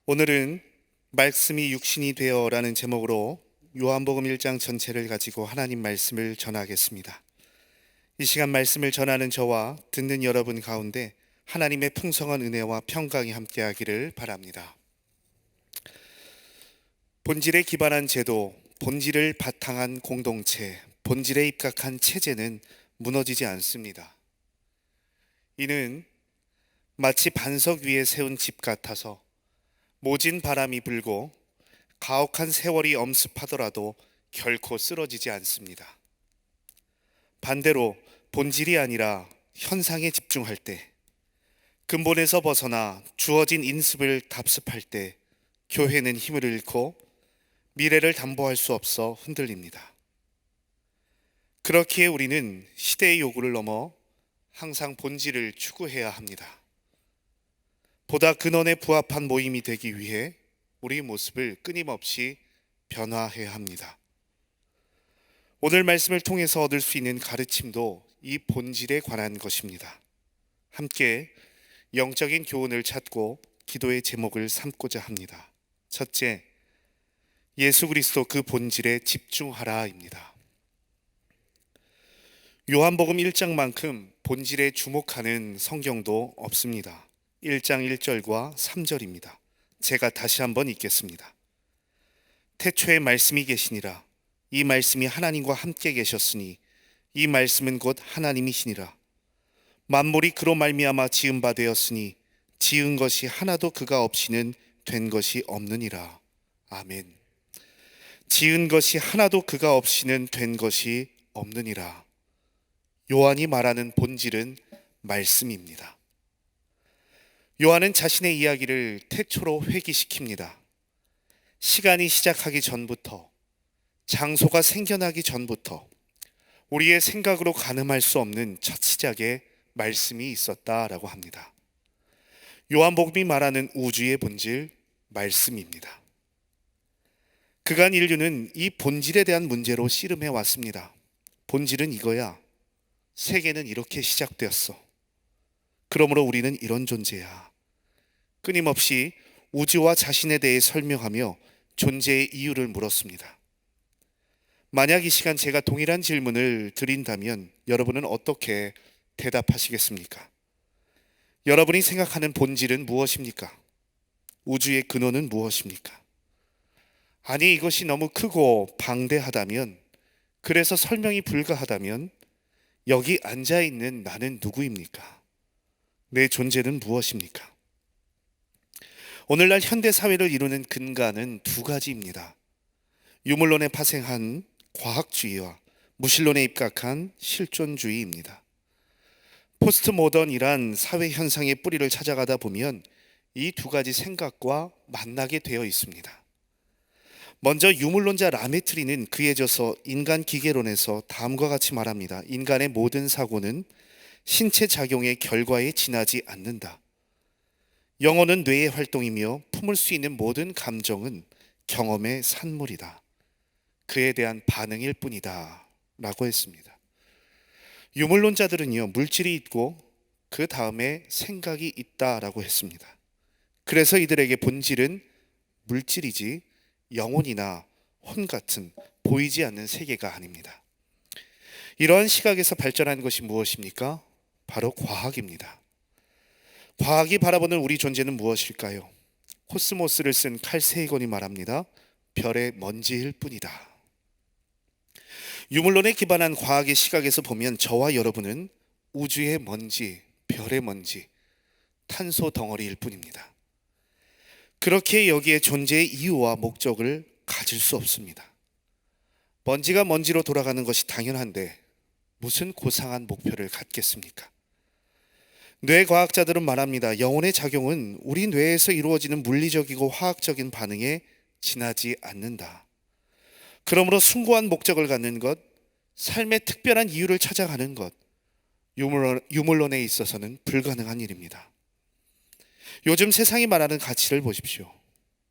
오늘은 말씀이 육신이 되어라는 제목으로 요한복음 1장 전체를 가지고 하나님 말씀을 전하겠습니다. 이 시간 말씀을 전하는 저와 듣는 여러분 가운데 하나님의 풍성한 은혜와 평강이 함께하기를 바랍니다. 본질에 기반한 제도, 본질을 바탕한 공동체, 본질에 입각한 체제는 무너지지 않습니다. 이는 마치 반석 위에 세운 집 같아서 모진 바람이 불고 가혹한 세월이 엄습하더라도 결코 쓰러지지 않습니다. 반대로 본질이 아니라 현상에 집중할 때, 근본에서 벗어나 주어진 인습을 답습할 때 교회는 힘을 잃고 미래를 담보할 수 없어 흔들립니다. 그렇기에 우리는 시대의 요구를 넘어 항상 본질을 추구해야 합니다. 보다 근원에 부합한 모임이 되기 위해 우리 모습을 끊임없이 변화해야 합니다. 오늘 말씀을 통해서 얻을 수 있는 가르침도 이 본질에 관한 것입니다. 함께 영적인 교훈을 찾고 기도의 제목을 삼고자 합니다. 첫째, 예수 그리스도 그 본질에 집중하라입니다. 요한복음 1장만큼 본질에 주목하는 성경도 없습니다. 1장 1절과 3절입니다. 제가 다시 한번 읽겠습니다. 태초에 말씀이 계시니라. 이 말씀이 하나님과 함께 계셨으니 이 말씀은 곧 하나님이시니라. 만물이 그로 말미암아 지은 바 되었으니 지은 것이 하나도 그가 없이는 된 것이 없느니라. 아멘. 지은 것이 하나도 그가 없이는 된 것이 없느니라. 요한이 말하는 본질은 말씀입니다. 요한은 자신의 이야기를 태초로 회귀시킵니다. 시간이 시작하기 전부터, 장소가 생겨나기 전부터 우리의 생각으로 가늠할 수 없는 첫 시작에 말씀이 있었다라고 합니다. 요한복음이 말하는 우주의 본질, 말씀입니다. 그간 인류는 이 본질에 대한 문제로 씨름해 왔습니다. 본질은 이거야. 세계는 이렇게 시작되었어. 그러므로 우리는 이런 존재야. 끊임없이 우주와 자신에 대해 설명하며 존재의 이유를 물었습니다. 만약 이 시간 제가 동일한 질문을 드린다면 여러분은 어떻게 대답하시겠습니까? 여러분이 생각하는 본질은 무엇입니까? 우주의 근원은 무엇입니까? 아니, 이것이 너무 크고 방대하다면, 그래서 설명이 불가하다면 여기 앉아있는 나는 누구입니까? 내 존재는 무엇입니까? 오늘날 현대 사회를 이루는 근간은 두 가지입니다. 유물론에 파생한 과학주의와 무신론에 입각한 실존주의입니다. 포스트 모던이란 사회 현상의 뿌리를 찾아가다 보면 이 두 가지 생각과 만나게 되어 있습니다. 먼저 유물론자 라메트리는 그에 져서 인간 기계론에서 다음과 같이 말합니다. 인간의 모든 사고는 신체 작용의 결과에 지나지 않는다. 영혼은 뇌의 활동이며 품을 수 있는 모든 감정은 경험의 산물이다. 그에 대한 반응일 뿐이다 라고 했습니다. 유물론자들은요, 물질이 있고 그 다음에 생각이 있다라고 했습니다. 그래서 이들에게 본질은 물질이지 영혼이나 혼 같은 보이지 않는 세계가 아닙니다. 이러한 시각에서 발전한 것이 무엇입니까? 바로 과학입니다. 과학이 바라보는 우리 존재는 무엇일까요? 코스모스를 쓴 칼 세이건이 말합니다. 별의 먼지일 뿐이다. 유물론에 기반한 과학의 시각에서 보면 저와 여러분은 우주의 먼지, 별의 먼지, 탄소 덩어리일 뿐입니다. 그렇게 여기에 존재의 이유와 목적을 가질 수 없습니다. 먼지가 먼지로 돌아가는 것이 당연한데 무슨 고상한 목표를 갖겠습니까? 뇌과학자들은 말합니다. 영혼의 작용은 우리 뇌에서 이루어지는 물리적이고 화학적인 반응에 지나지 않는다. 그러므로 숭고한 목적을 갖는 것, 삶의 특별한 이유를 찾아가는 것, 유물론에 있어서는 불가능한 일입니다. 요즘 세상이 말하는 가치를 보십시오.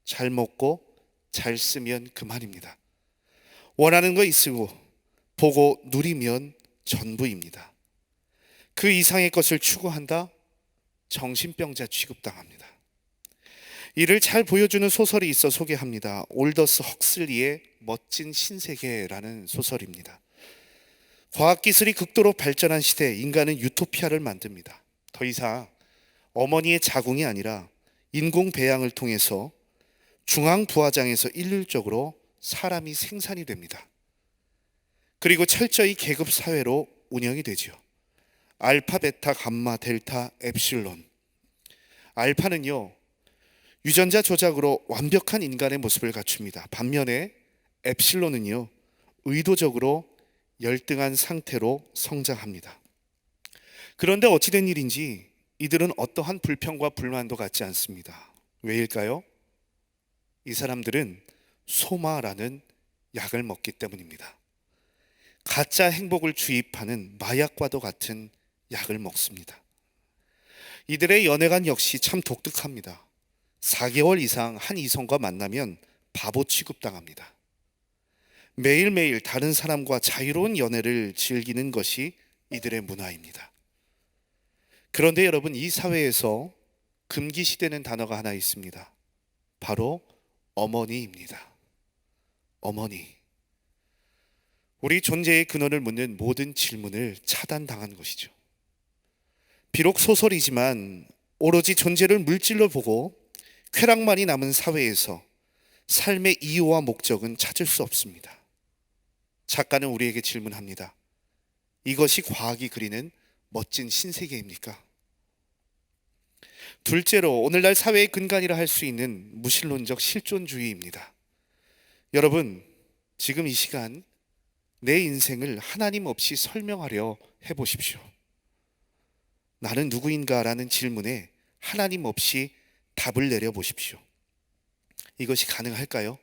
잘 먹고 잘 쓰면 그만입니다. 원하는 거 있으고 보고 누리면 전부입니다. 그 이상의 것을 추구한다? 정신병자 취급당합니다. 이를 잘 보여주는 소설이 있어 소개합니다. 올더스 헉슬리의 멋진 신세계라는 소설입니다. 과학기술이 극도로 발전한 시대에 인간은 유토피아를 만듭니다. 더 이상 어머니의 자궁이 아니라 인공 배양을 통해서 중앙부화장에서 일률적으로 사람이 생산이 됩니다. 그리고 철저히 계급 사회로 운영이 되죠. 알파, 베타, 감마, 델타, 엡실론. 알파는요, 유전자 조작으로 완벽한 인간의 모습을 갖춥니다. 반면에 엡실론은요, 의도적으로 열등한 상태로 성장합니다. 그런데 어찌된 일인지 이들은 어떠한 불평과 불만도 갖지 않습니다. 왜일까요? 이 사람들은 소마라는 약을 먹기 때문입니다. 가짜 행복을 주입하는 마약과도 같은 약을 먹습니다. 이들의 연애관 역시 참 독특합니다. 4개월 이상 한 이성과 만나면 바보 취급당합니다. 매일매일 다른 사람과 자유로운 연애를 즐기는 것이 이들의 문화입니다. 그런데 여러분, 이 사회에서 금기시되는 단어가 하나 있습니다. 바로 어머니입니다. 어머니. 우리 존재의 근원을 묻는 모든 질문을 차단당한 것이죠. 비록 소설이지만 오로지 존재를 물질로 보고 쾌락만이 남은 사회에서 삶의 이유와 목적은 찾을 수 없습니다. 작가는 우리에게 질문합니다. 이것이 과학이 그리는 멋진 신세계입니까? 둘째로, 오늘날 사회의 근간이라 할 수 있는 무신론적 실존주의입니다. 여러분, 지금 이 시간 내 인생을 하나님 없이 설명하려 해보십시오. 나는 누구인가 라는 질문에 하나님 없이 답을 내려보십시오. 이것이 가능할까요?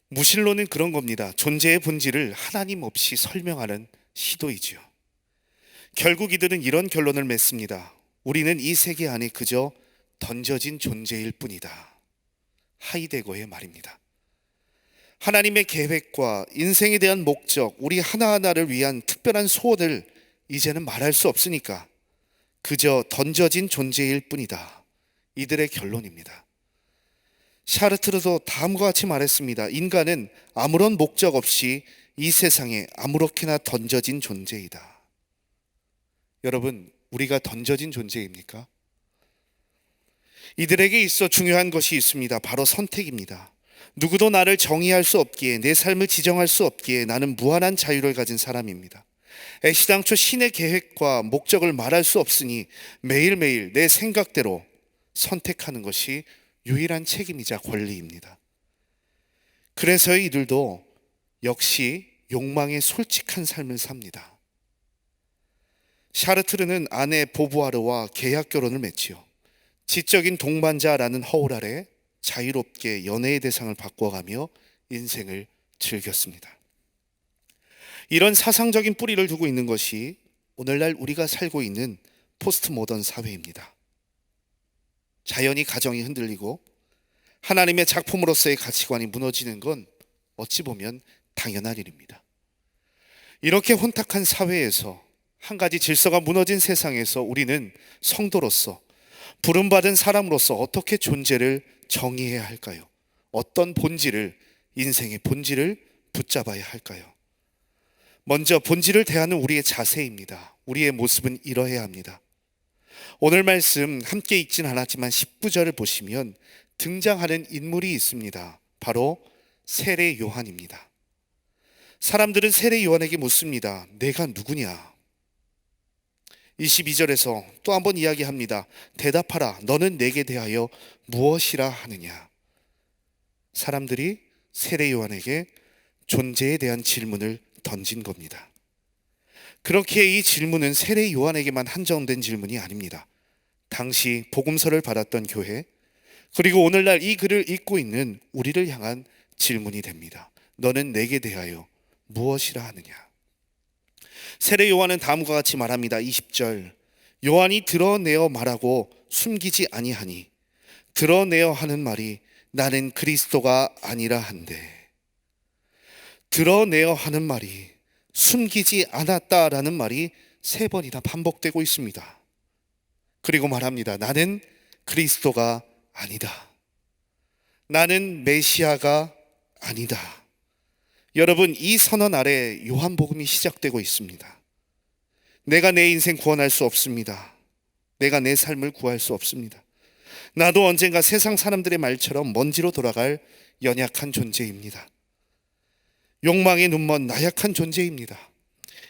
무신론은 그런 겁니다. 존재의 본질을 하나님 없이 설명하는 시도이지요. 결국 이들은 이런 결론을 맺습니다. 우리는 이 세계 안에 그저 던져진 존재일 뿐이다. 하이데거의 말입니다. 하나님의 계획과 인생에 대한 목적, 우리 하나하나를 위한 특별한 소원을 이제는 말할 수 없으니까 그저 던져진 존재일 뿐이다. 이들의 결론입니다. 샤르트르도 다음과 같이 말했습니다. 인간은 아무런 목적 없이 이 세상에 아무렇게나 던져진 존재이다. 여러분, 우리가 던져진 존재입니까? 이들에게 있어 중요한 것이 있습니다. 바로 선택입니다. 누구도 나를 정의할 수 없기에, 내 삶을 지정할 수 없기에 나는 무한한 자유를 가진 사람입니다. 애시당초 신의 계획과 목적을 말할 수 없으니 매일매일 내 생각대로 선택하는 것이 유일한 책임이자 권리입니다. 그래서 이들도 역시 욕망에 솔직한 삶을 삽니다. 샤르트르는 아내 보부아르와 계약 결혼을 맺지요. 지적인 동반자라는 허울 아래 자유롭게 연애의 대상을 바꿔가며 인생을 즐겼습니다. 이런 사상적인 뿌리를 두고 있는 것이 오늘날 우리가 살고 있는 포스트 모던 사회입니다. 자연히 가정이 흔들리고 하나님의 작품으로서의 가치관이 무너지는 건 어찌 보면 당연한 일입니다. 이렇게 혼탁한 사회에서, 한 가지 질서가 무너진 세상에서 우리는 성도로서, 부름받은 사람으로서 어떻게 존재를 정의해야 할까요? 어떤 본질을, 인생의 본질을 붙잡아야 할까요? 먼저 본질을 대하는 우리의 자세입니다. 우리의 모습은 이러해야 합니다. 오늘 말씀 함께 읽진 않았지만 19절을 보시면 등장하는 인물이 있습니다. 바로 세례 요한입니다. 사람들은 세례 요한에게 묻습니다. 내가 누구냐? 22절에서 또 한번 이야기합니다. 대답하라. 너는 내게 대하여 무엇이라 하느냐? 사람들이 세례 요한에게 존재에 대한 질문을 던진 겁니다. 그렇게 이 질문은 세례 요한에게만 한정된 질문이 아닙니다. 당시 복음서를 받았던 교회, 그리고 오늘날 이 글을 읽고 있는 우리를 향한 질문이 됩니다. 너는 내게 대하여 무엇이라 하느냐? 세례 요한은 다음과 같이 말합니다. 20절, 요한이 드러내어 말하고 숨기지 아니하니 드러내어 하는 말이 나는 그리스도가 아니라 한데, 드러내어 하는 말이 숨기지 않았다라는 말이 3번이나 반복되고 있습니다. 그리고 말합니다. 나는 그리스도가 아니다. 나는 메시아가 아니다. 여러분, 이 선언 아래 요한복음이 시작되고 있습니다. 내가 내 인생 구원할 수 없습니다. 내가 내 삶을 구할 수 없습니다. 나도 언젠가 세상 사람들의 말처럼 먼지로 돌아갈 연약한 존재입니다. 욕망에 눈먼 나약한 존재입니다.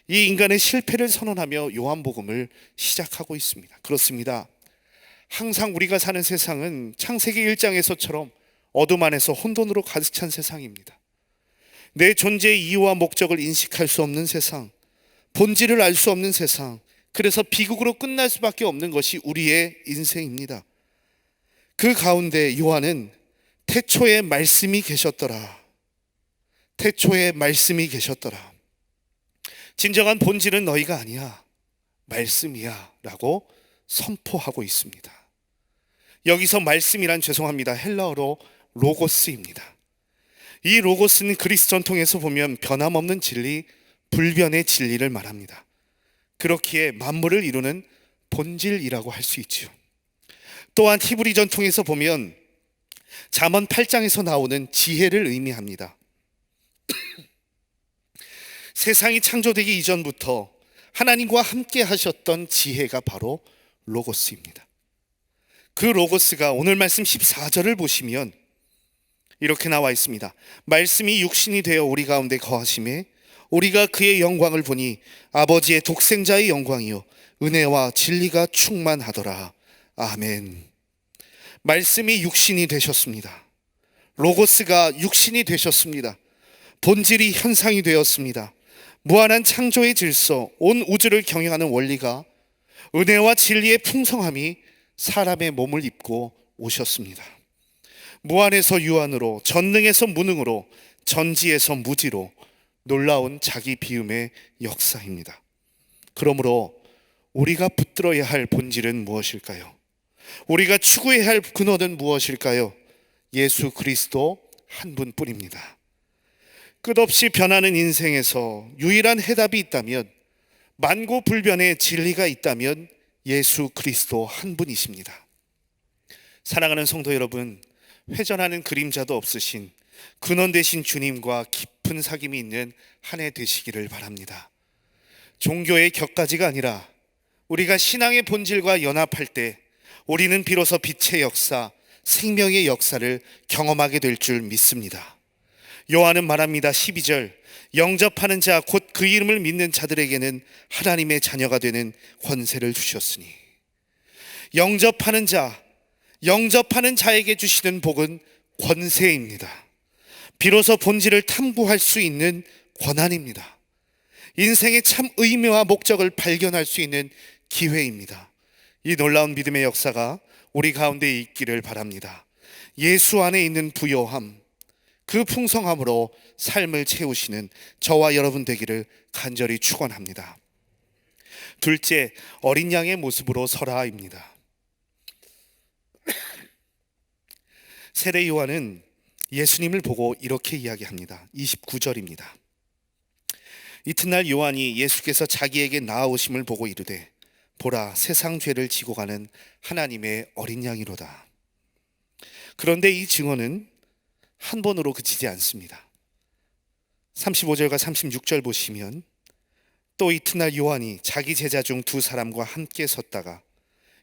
이 인간의 실패를 선언하며 요한복음을 시작하고 있습니다. 그렇습니다. 항상 우리가 사는 세상은 창세기 1장에서처럼 어둠 안에서 혼돈으로 가득 찬 세상입니다. 내 존재의 이유와 목적을 인식할 수 없는 세상, 본질을 알 수 없는 세상, 그래서 비극으로 끝날 수밖에 없는 것이 우리의 인생입니다. 그 가운데 요한은 태초에 말씀이 계셨더라. 태초에 말씀이 계셨더라. 진정한 본질은 너희가 아니야. 말씀이야. 라고 선포하고 있습니다. 여기서 말씀이란, 죄송합니다, 헬라어로 로고스입니다. 이 로고스는 그리스 전통에서 보면 변함없는 진리, 불변의 진리를 말합니다. 그렇기에 만물을 이루는 본질이라고 할 수 있지요. 또한 히브리 전통에서 보면 잠언 8장에서 나오는 지혜를 의미합니다. 세상이 창조되기 이전부터 하나님과 함께 하셨던 지혜가 바로 로고스입니다. 그 로고스가 오늘 말씀 14절을 보시면 이렇게 나와 있습니다. 말씀이 육신이 되어 우리 가운데 거하심에 우리가 그의 영광을 보니 아버지의 독생자의 영광이요 은혜와 진리가 충만하더라. 아멘. 말씀이 육신이 되셨습니다. 로고스가 육신이 되셨습니다. 본질이 현상이 되었습니다. 무한한 창조의 질서, 온 우주를 경영하는 원리가, 은혜와 진리의 풍성함이 사람의 몸을 입고 오셨습니다. 무한에서 유한으로, 전능에서 무능으로, 전지에서 무지로 놀라운 자기 비움의 역사입니다. 그러므로 우리가 붙들어야 할 본질은 무엇일까요? 우리가 추구해야 할 근원은 무엇일까요? 예수 그리스도 한 분뿐입니다. 끝없이 변하는 인생에서 유일한 해답이 있다면, 만고불변의 진리가 있다면 예수 그리스도 한 분이십니다. 사랑하는 성도 여러분, 회전하는 그림자도 없으신 근원 되신 주님과 깊은 사귐이 있는 한 해 되시기를 바랍니다. 종교의 격가지가 아니라 우리가 신앙의 본질과 연합할 때 우리는 비로소 빛의 역사, 생명의 역사를 경험하게 될 줄 믿습니다. 요한은 말합니다. 12절, 영접하는 자 곧 그 이름을 믿는 자들에게는 하나님의 자녀가 되는 권세를 주셨으니. 영접하는 자, 영접하는 자에게 주시는 복은 권세입니다. 비로소 본질을 탐구할 수 있는 권한입니다. 인생의 참 의미와 목적을 발견할 수 있는 기회입니다. 이 놀라운 믿음의 역사가 우리 가운데 있기를 바랍니다. 예수 안에 있는 부요함, 그 풍성함으로 삶을 채우시는 저와 여러분 되기를 간절히 축원합니다. 둘째, 어린 양의 모습으로 서라입니다. 세례 요한은 예수님을 보고 이렇게 이야기합니다. 29절입니다. 이튿날 요한이 예수께서 자기에게 나아오심을 보고 이르되 보라, 세상 죄를 지고 가는 하나님의 어린 양이로다. 그런데 이 증언은 한 번으로 그치지 않습니다. 35절과 36절 보시면 또 이튿날 요한이 자기 제자 중 두 사람과 함께 섰다가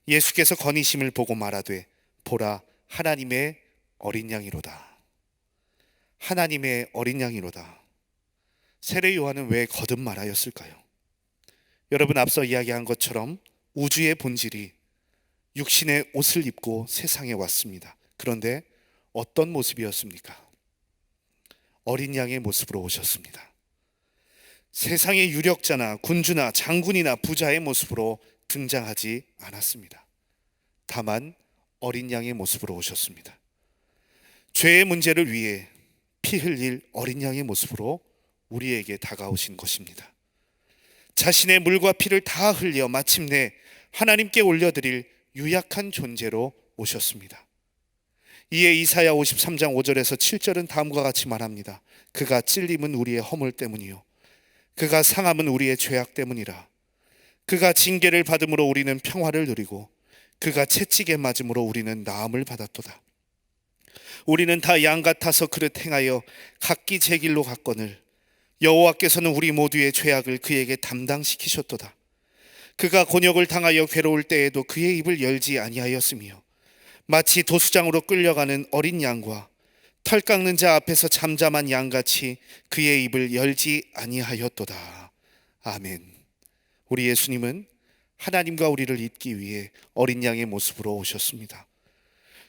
예수께서 거니심을 보고 말하되 보라, 하나님의 어린 양이로다. 하나님의 어린 양이로다. 세례 요한은 왜 거듭 말하였을까요? 여러분, 앞서 이야기한 것처럼 우주의 본질이 육신의 옷을 입고 세상에 왔습니다. 그런데 어떤 모습이었습니까? 어린 양의 모습으로 오셨습니다. 세상의 유력자나 군주나 장군이나 부자의 모습으로 등장하지 않았습니다. 다만 어린 양의 모습으로 오셨습니다. 죄의 문제를 위해 피 흘릴 어린 양의 모습으로 우리에게 다가오신 것입니다. 자신의 물과 피를 다 흘려 마침내 하나님께 올려드릴 유약한 존재로 오셨습니다. 이에 이사야 53장 5절에서 7절은 다음과 같이 말합니다. 그가 찔림은 우리의 허물 때문이요 그가 상함은 우리의 죄악 때문이라. 그가 징계를 받음으로 우리는 평화를 누리고 그가 채찍에 맞음으로 우리는 나음을 받았도다. 우리는 다 양 같아서 그릇 행하여 각기 제 길로 갔거늘 여호와께서는 우리 모두의 죄악을 그에게 담당시키셨도다. 그가 곤욕을 당하여 괴로울 때에도 그의 입을 열지 아니하였으며 마치 도수장으로 끌려가는 어린 양과 털 깎는 자 앞에서 잠잠한 양같이 그의 입을 열지 아니하였도다. 아멘. 우리 예수님은 하나님과 우리를 잇기 위해 어린 양의 모습으로 오셨습니다.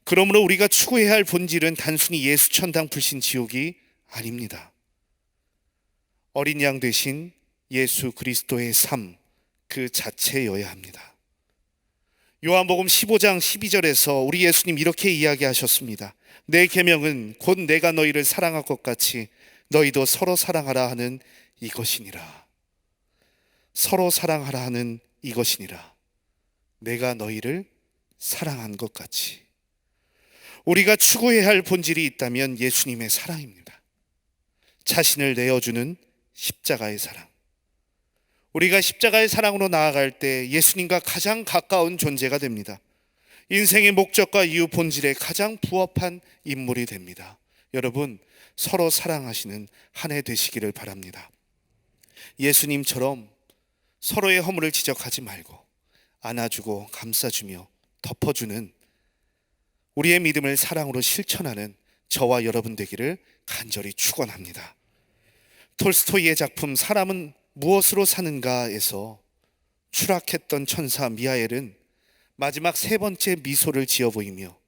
그러므로 우리가 추구해야 할 본질은 단순히 예수 천당 불신 지옥이 아닙니다. 어린 양 대신 예수 그리스도의 삶 그 자체여야 합니다. 요한복음 15장 12절에서 우리 예수님 이렇게 이야기하셨습니다. 내 계명은 곧 내가 너희를 사랑할 것 같이 너희도 서로 사랑하라 하는 이것이니라. 서로 사랑하라 하는 이것이니라. 내가 너희를 사랑한 것 같이. 우리가 추구해야 할 본질이 있다면 예수님의 사랑입니다. 자신을 내어주는 십자가의 사랑. 우리가 십자가의 사랑으로 나아갈 때 예수님과 가장 가까운 존재가 됩니다. 인생의 목적과 이유 본질에 가장 부합한 인물이 됩니다. 여러분, 서로 사랑하시는 한 해 되시기를 바랍니다. 예수님처럼 서로의 허물을 지적하지 말고 안아주고 감싸주며 덮어주는 우리의 믿음을 사랑으로 실천하는 저와 여러분 되기를 간절히 축원합니다. 톨스토이의 작품 사람은 무엇으로 사는가에서 추락했던 천사 미하엘은 마지막 세 번째 미소를 지어 보이며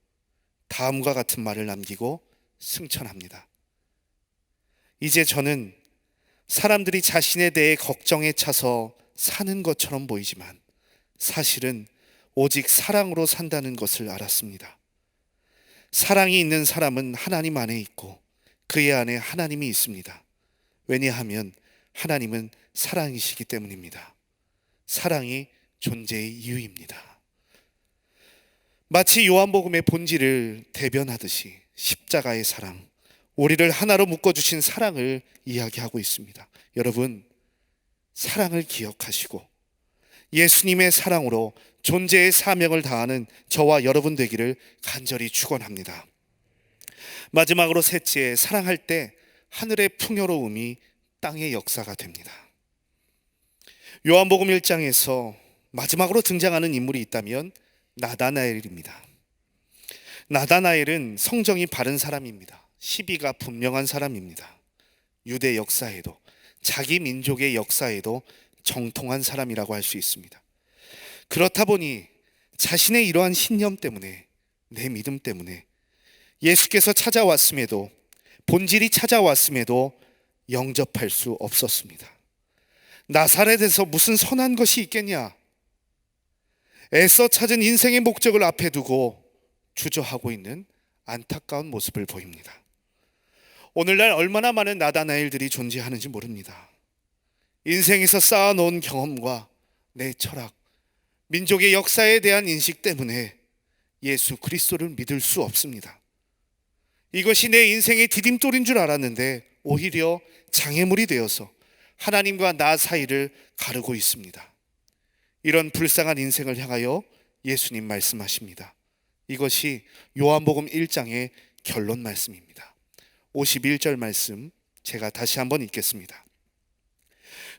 다음과 같은 말을 남기고 승천합니다. 이제 저는 사람들이 자신에 대해 걱정에 차서 사는 것처럼 보이지만 사실은 오직 사랑으로 산다는 것을 알았습니다. 사랑이 있는 사람은 하나님 안에 있고 그의 안에 하나님이 있습니다. 왜냐하면 하나님은 사랑이시기 때문입니다. 사랑이 존재의 이유입니다. 마치 요한복음의 본질을 대변하듯이 십자가의 사랑, 우리를 하나로 묶어주신 사랑을 이야기하고 있습니다. 여러분, 사랑을 기억하시고 예수님의 사랑으로 존재의 사명을 다하는 저와 여러분 되기를 간절히 축원합니다. 마지막으로 셋째, 사랑할 때 하늘의 풍요로움이 땅의 역사가 됩니다. 요한복음 1장에서 마지막으로 등장하는 인물이 있다면 나다나엘입니다. 나다나엘은 성정이 바른 사람입니다. 시비가 분명한 사람입니다. 유대 역사에도 자기 민족의 역사에도 정통한 사람이라고 할 수 있습니다. 그렇다 보니 자신의 이러한 신념 때문에, 내 믿음 때문에 예수께서 찾아왔음에도, 본질이 찾아왔음에도 영접할 수 없었습니다. 나사렛에서 무슨 선한 것이 있겠냐? 애써 찾은 인생의 목적을 앞에 두고 주저하고 있는 안타까운 모습을 보입니다. 오늘날 얼마나 많은 나다나엘들이 존재하는지 모릅니다. 인생에서 쌓아놓은 경험과 내 철학, 민족의 역사에 대한 인식 때문에 예수 그리스도를 믿을 수 없습니다. 이것이 내 인생의 디딤돌인 줄 알았는데 오히려 장애물이 되어서 하나님과 나 사이를 가르고 있습니다. 이런 불쌍한 인생을 향하여 예수님 말씀하십니다. 이것이 요한복음 1장의 결론 말씀입니다. 51절 말씀 제가 다시 한번 읽겠습니다.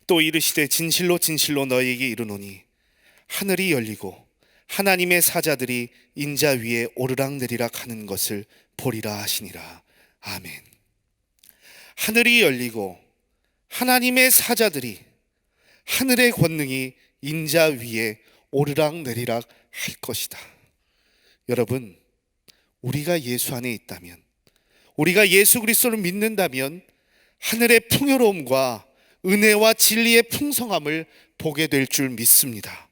또 이르시되 진실로 진실로 너희에게 이르노니 하늘이 열리고 하나님의 사자들이 인자 위에 오르락내리락 하는 것을 보리라 하시니라. 아멘. 하늘이 열리고 하나님의 사자들이, 하늘의 권능이 인자 위에 오르락내리락 할 것이다. 여러분, 우리가 예수 안에 있다면, 우리가 예수 그리스도를 믿는다면 하늘의 풍요로움과 은혜와 진리의 풍성함을 보게 될 줄 믿습니다.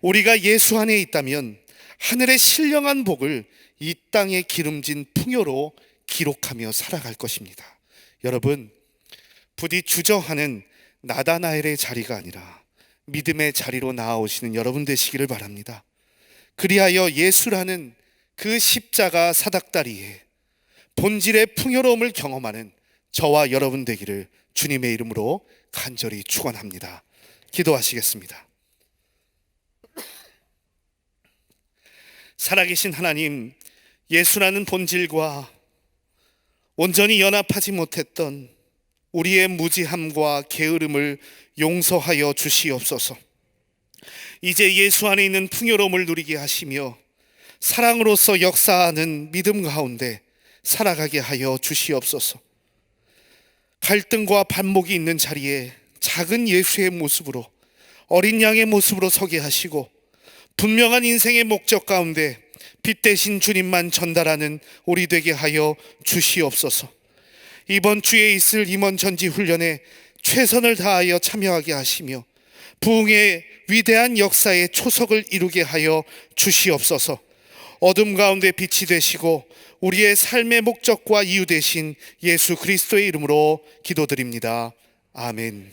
우리가 예수 안에 있다면 하늘의 신령한 복을 이 땅에 기름진 풍요로 기록하며 살아갈 것입니다. 여러분, 부디 주저하는 나다나엘의 자리가 아니라 믿음의 자리로 나아오시는 여러분 되시기를 바랍니다. 그리하여 예수라는 그 십자가 사닥다리에 본질의 풍요로움을 경험하는 저와 여러분 되기를 주님의 이름으로 간절히 축원합니다. 기도하시겠습니다. 살아계신 하나님, 예수라는 본질과 온전히 연합하지 못했던 우리의 무지함과 게으름을 용서하여 주시옵소서. 이제 예수 안에 있는 풍요로움을 누리게 하시며 사랑으로서 역사하는 믿음 가운데 살아가게 하여 주시옵소서. 갈등과 반목이 있는 자리에 작은 예수의 모습으로, 어린 양의 모습으로 서게 하시고 분명한 인생의 목적 가운데 빛 대신 주님만 전달하는 우리 되게 하여 주시옵소서. 이번 주에 있을 임원 전지 훈련에 최선을 다하여 참여하게 하시며 부흥의 위대한 역사의 초석을 이루게 하여 주시옵소서. 어둠 가운데 빛이 되시고 우리의 삶의 목적과 이유 되신 예수 그리스도의 이름으로 기도드립니다. 아멘.